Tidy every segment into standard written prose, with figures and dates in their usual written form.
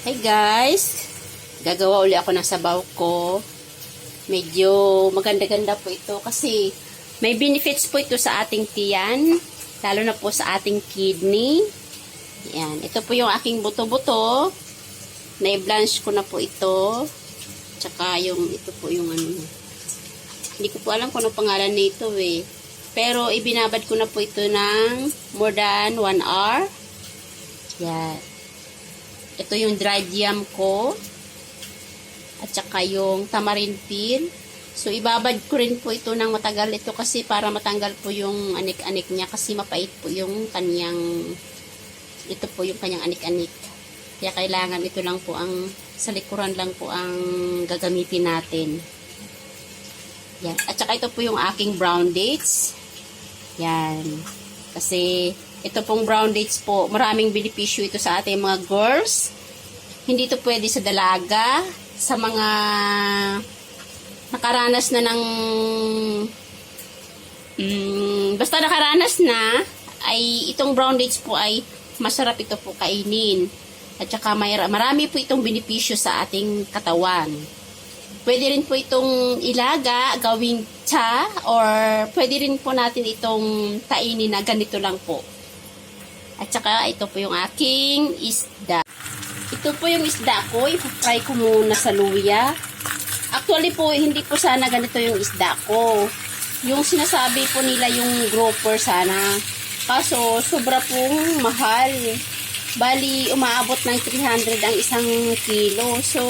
Hi guys! Gagawa uli ako ng sabaw ko. Medyo maganda-ganda po ito kasi may benefits po ito sa ating tiyan. Lalo na po sa ating kidney. Yan. Ito po yung aking buto-buto. Na-blanch ko na po ito. Tsaka yung ito po yung ano. Hindi ko po alam kung ano pangalan nito eh. Pero ibinabad ko na po ito ng more than 1 hour. Yan. Ito yung dried yam ko. At saka yung tamarind peel. So, ibabad ko rin po ito ng matagal ito kasi para matanggal po yung anik-anik niya kasi mapait po yung kanyang, ito po yung kanyang anik-anik. Kaya kailangan ito lang po ang, sa likuran lang po ang gagamitin natin. Yan. At saka ito po yung aking brown dates. Yan. Kasi, ito pong brown dates po, maraming benepisyo ito sa ating mga girls. Hindi ito pwede sa dalaga, sa mga nakaranas na ng basta nakaranas na, ay itong brown dates po ay masarap ito po kainin. At saka marami po itong benepisyo sa ating katawan. Pwede rin po itong ilaga, gawing tsa, or pwede rin po natin itong kainin na ganito lang po. At saka, ito po yung aking isda. Ito po yung isda ko. I-fry ko muna sa luya. Actually po, hindi po sana ganito yung isda ko. Yung sinasabi po nila yung grouper sana. Kaso, sobra pong mahal. Bali, umaabot ng 300 ang isang kilo. So,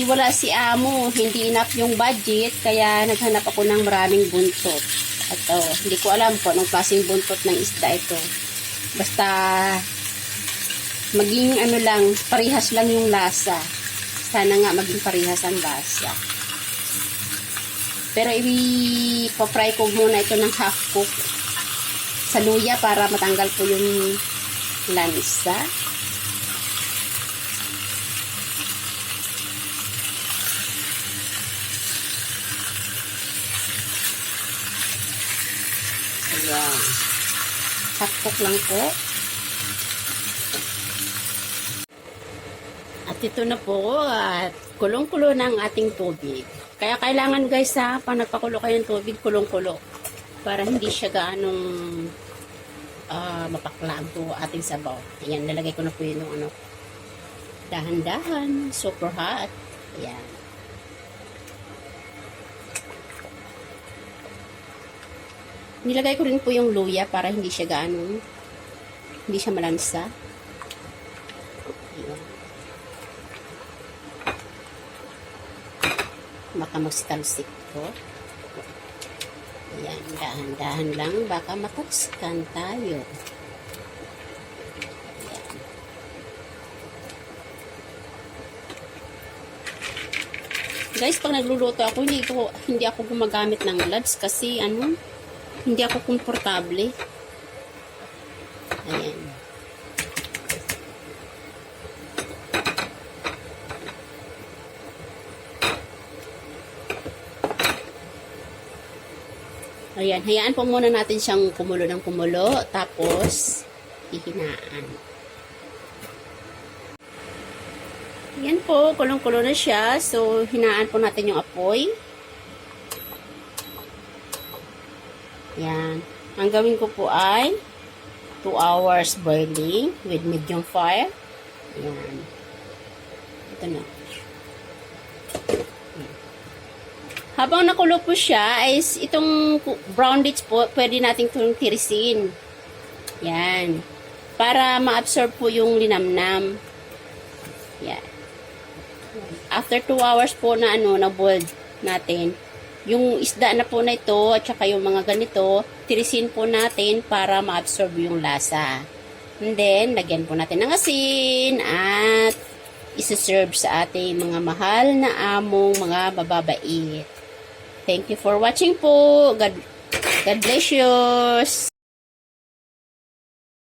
wala si amo. Hindi enough yung budget. Kaya, naghanap ako ng maraming buntot. At hindi ko alam po anong klaseng buntot ng isda ito. Basta maging ano lang, parihas lang yung lasa. Sana nga maging parihas ang lasa. Pero i-fry ko muna ito ng half cook sa luya para matanggal po yung lansa. Ayan. Half-cook lang po. At ito na po, at kulong-kulo ng ating tubig. Kaya kailangan guys ha, pag nagpakulo kayo ng tubig, kulong-kulo. Para hindi siya gaanong mapaklaan po ating sabaw. Ayan, nalagay ko na po yun yung ano. Dahan-dahan, super hot. Ayan. Nilagay ko rin po yung luya para hindi siya gaano, hindi siya malansa. Ayan. Baka magsitalsik po. Ayan, dahan-dahan lang. Baka matalsikan tayo. Ayan. Guys, pag nagluluto ako, hindi ako gumagamit ng gloves kasi hindi ako komportable. Ayan. Ayan. Hayaan po muna natin siyang kumulo ng kumulo. Tapos, ihinaan. Ayan po. Kulong-kulo na siya. So, hinaan po natin yung apoy. Yan. Ang gawin ko po ay 2 hours boiling with medium fire. Yan. Ito na. Habang nakulo po siya, is itong brown dates po, pwede nating itong tirisin. Yan. Para ma-absorb po yung linamnam. Yan. After 2 hours po na na-boiled natin, yung isda na po na ito at saka yung mga ganito, tirisin po natin para ma-absorb yung lasa. And then, lagyan po natin ng asin at isa-serve sa ating mga mahal na among mga mababait. Thank you for watching po. God bless you.